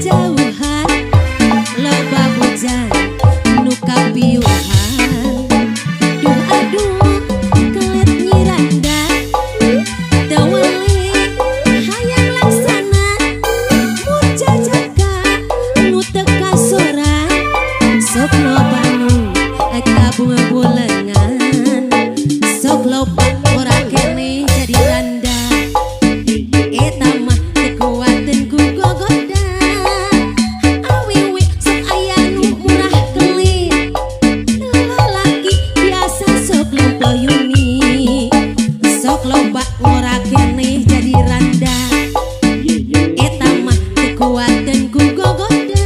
kajauhan loba bujang nu kapiuhan. Duh aduh kelet nyiranda dawali hayang laksana mujajaka nu teu kasoran sok loba nu kabunga-bulengan sok loba ora keneh jadi randa eta mah kekuatan ku gogoda awewe sok aya nu murah kelit lalaki biasa sok loba yuni sok loba ora keneh jadi randa eta mah kekuatan ku gogoda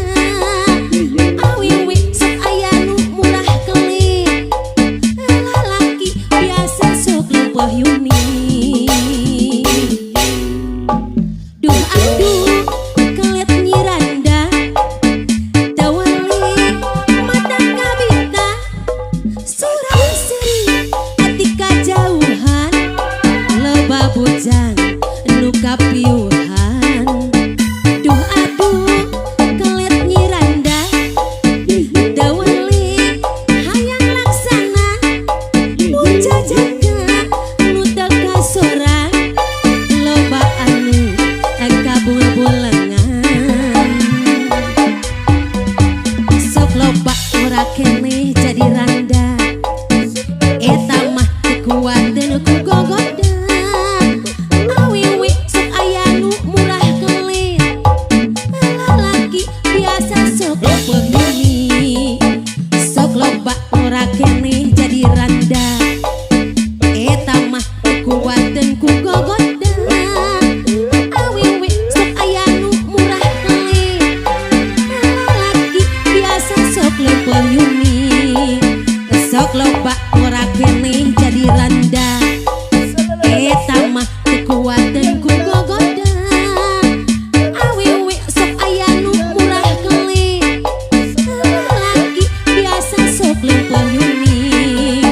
awewe sok aya nu murah kelit lalaki biasa sok loba yuni. Duh aduh kelet nyiranda dawali mata kabita surah seri ati kajauhan loba bujang nu kapiuhan. Duh aduh kelet nyiranda dawali hayang laksana mujajaka nu teu kasoran loba anu kabunga-bulengan sok loba ora keneh jadi randa eta mah kekuatan ku gogoda awewe sok aya nu murah kelit lalaki biasa sok loba yuni sok loba ora keneh jadi randa eta mah kekuatan ku gogoda awewe sok aya nu murah kelit lalaki biasa sok loba yuni sok loba ora keneh jadi randa eta mah kekuatan ku gogoda awewe sok aya nu murah kelit lalaki biasa sok loba yuni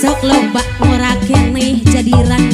sok loba ora keneh jadi randa.